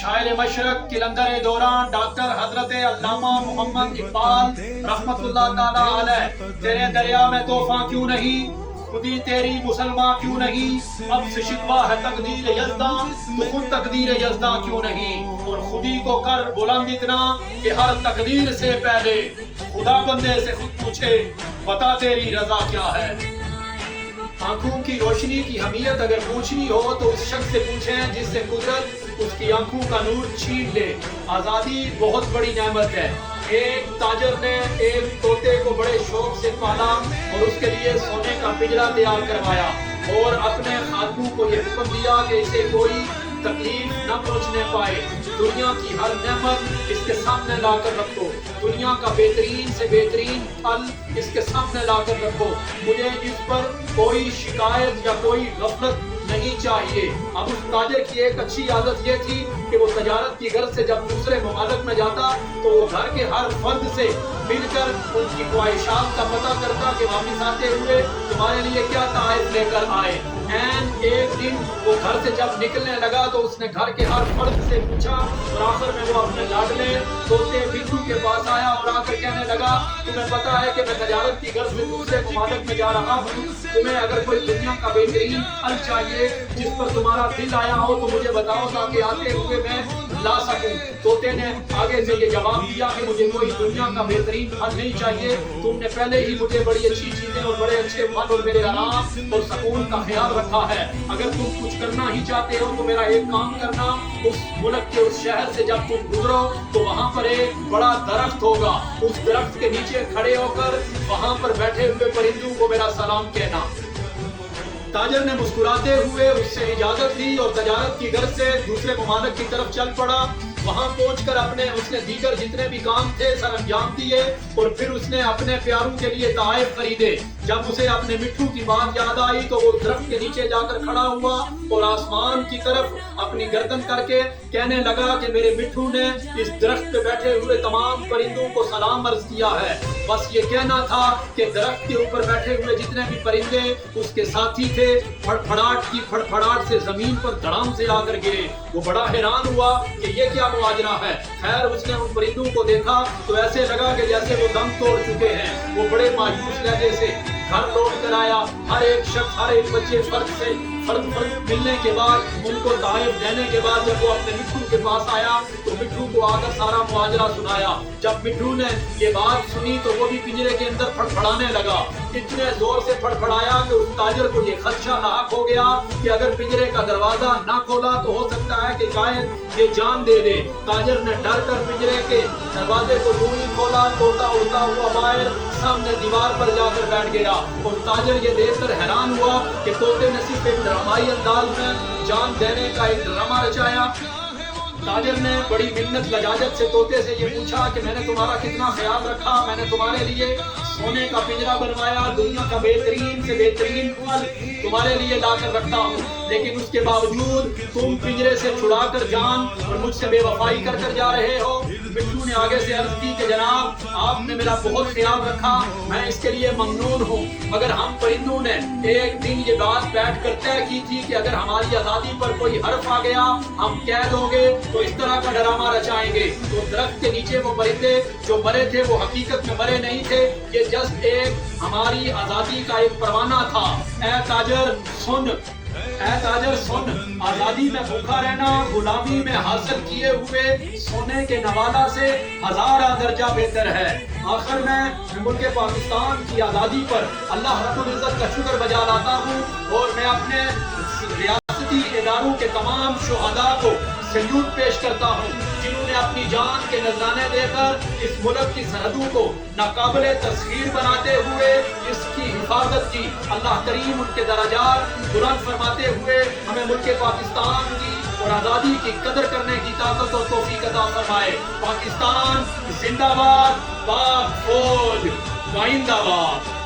شاعر مشرق قلندر دوران ڈاکٹر حضرت علامہ محمد اقبال رحمت اللہ تعالی علیہ، تیرے دریا میں طوفان کیوں نہیں، خودی تیری مسلمان کیوں نہیں، اب سے شکوہ ہے تقدیر یزداں، تو خود تقدیر یزداں کیوں نہیں، اور خودی کو کر بلند اتنا کہ ہر تقدیر سے پہلے خدا بندے سے خود پوچھے بتا تیری رضا کیا ہے۔ آنکھوں کی روشنی کی اہمیت اگر پوچھنی ہو تو اس شخص سے پوچھیں جس سے قدرت اس کی آنکھوں کا نور چھین لے۔ آزادی بہت بڑی نعمت ہے۔ ایک تاجر نے ایک طوطے کو بڑے شوق سے پالا اور اس کے لیے سونے کا پنجرا تیار کروایا اور اپنے خادموں کو یہ حکم دیا کہ اسے کوئی تکلیف نہ پہنچنے پائے۔ دنیا کی ہر نعمت اس کے سامنے لا کر رکھو، دنیا کا بہترین سے بہترین پھل اس کے سامنے لا کر رکھو، مجھے اس پر کوئی شکایت یا کوئی غفلت نہیں چاہیے۔ اب اس تاجر کی ایک اچھی عادت یہ تھی کہ وہ تجارت کی غرض سے جب دوسرے ممالک میں جاتا تو وہ گھر کے ہر فرد سے مل کر ان کی خواہشات کا پتہ کرتا کہ واپس آتے ہوئے تمہارے لیے کیا تحائف لے کر آئے۔ ایک دن وہ گھر سے جب نکلنے لگا تو اس نے گھر کے ہر فرد سے پوچھا اور آخر میں وہ اپنے لاڈلے طوطے بٹھو کے پاس آیا اور آ کر کہنے لگا تمہیں پتا ہے کہ میں تجارت کی غرض سے دوسرے ممالک میں جا رہا ہوں، تمہیں اگر کوئی دنیا کا بہترین پھل چاہیے جس پر تمہارا دل آیا ہو تو مجھے بتاؤ تاکہ آتے ہوئے میں لا سکوں۔ طوطے نے آگے سے یہ جواب دیا کہ مجھے کوئی دنیا کا بہترین پھل نہیں چاہیے، تم نے پہلے ہی مجھے بڑی اچھی چیزیں اور بڑے اچھے پھل اور میرے آرام اور سکون کا خیال رکھا ہے۔ اگر تم کچھ کرنا ہی چاہتے ہو تو میرا ایک کام کرنا، اس ملک کے اس شہر سے جب تم گزرو تو وہاں پر ایک بڑا درخت ہوگا، اس درخت کے نیچے کھڑے ہو کر وہاں پر بیٹھے ہوئے پرندوں کو میرا سلام کہنا۔ تاجر نے مسکراتے ہوئے اس سے اجازت لی اور تجارت کی غرض سے دوسرے ممالک کی طرف چل پڑا۔ وہاں پہنچ کر اس نے دیگر جتنے بھی کام تھے سر انجام دیے اور پھر اس نے اپنے پیاروں کے لیے تحائف خریدے۔ جب اسے اپنے مٹھو کی بات یاد آئی تو وہ درخت کے نیچے جا کر کھڑا ہوا اور آسمان کی طرف اپنی گردن کر کے کہنے لگا کہ میرے مٹھو نے اس درخت پہ بیٹھے ہوئے تمام پرندوں کو سلام عرض کیا ہے۔ بس یہ کہنا تھا کہ درخت کے اوپر بیٹھے ہوئے جتنے بھی پرندے اس کے ساتھی تھے پھڑپھڑاٹ کی پھڑپھڑاٹ سے زمین پر دھڑام سے آ کر گرے۔ وہ بڑا حیران ہوا کہ یہ کیا مواجرہ ہے۔ خیر اس نے ان پرندوں کو دیکھا تو ایسے لگا کہ جیسے وہ دم توڑ چکے ہیں۔ وہ بڑے مایوس لہجے سے گھر لوٹ کر آیا۔ ہر ایک شخص ہر ایک بچے فرد ملنے کے بعد ان کو تحائف دینے کے بعد جب وہ اپنے مٹھو کے پاس آیا تو مٹھو کو آ کر سارا مواجرہ سنایا۔ جب مٹھو نے یہ بات سنی تو وہ بھی پنجرے کے اندر پھڑپھڑانے لگا، اتنے زور سے پھڑپھڑایا کہ اس تاجر کو یہ خدشہ لاحق ہو گیا کہ اگر پنجرے کا دروازہ نہ کھولا تو ہو سکتا ہے کہ شاید یہ جان دے دے۔ تاجر نے ڈر کر پنجرے کے دروازے کو یوں ہی کھولا، طوطا اڑتا ہوا باہر سامنے دیوار پر جا کر بیٹھ گیا اور تاجر یہ دیکھ کر حیران ہوا کہ طوطے نے صرف ایک ڈرامائی انداز میں جان دینے کا ایک ڈرامہ رچایا۔ تاجر نے بڑی منت لجاجت سے طوطے سے یہ پوچھا کہ میں نے تمہارا کتنا خیال رکھا، میں نے تمہارے لیے سونے کا پنجرا بنوایا، دنیا کا بہترین سے بہترین پھل تمہارے لیے لا کر رکھتا ہوں، لیکن اس کے باوجود تم پنجرے سے چھڑا کر جان اور مجھ سے بے وفائی کر کر جا رہے ہو۔ مٹھو نے آگے سے عرض کی کہ جناب آپ نے میرا بہت خیال رکھا، میں اس کے لیے ممنون ہوں، مگر ہم پرندوں نے ایک دن یہ بات بیٹھ کر طے کی تھی کہ اگر ہماری آزادی پر کوئی حرف آ گیا ہم قید ہوں گے تو اس طرح کا ڈرامہ رچائیں گے۔ تو درخت کے نیچے وہ پرندے جو مرے تھے وہ حقیقت میں مرے نہیں تھے، یہ جسٹ ایک ہماری آزادی کا ایک پروانہ تھا۔ اے تاجر سن، آزادی میں بھوکا رہنا غلامی میں حاصل کیے ہوئے سونے کے نوالہ سے ہزارہ درجہ بہتر ہے۔ آخر میں ملک پاکستان کی آزادی پر اللہ رب العزت کا شکر بجا لاتا ہوں اور میں اپنے ریاستی اداروں کے تمام شہداء کو سیلوٹ پیش کرتا ہوں جنہوں نے اپنی جان کے نذرانے دے کر اس ملک کی سرحدوں کو ناقابل تسخیر بناتے ہوئے اس کی حفاظت کی۔ اللہ کریم ان کے درجات بلند فرماتے ہوئے ہمیں ملک پاکستان کی اور آزادی کی قدر کرنے کی طاقت اور توفیق عطا فرمائے۔ پاکستان زندہ باد، پاک فوج زندہ باد۔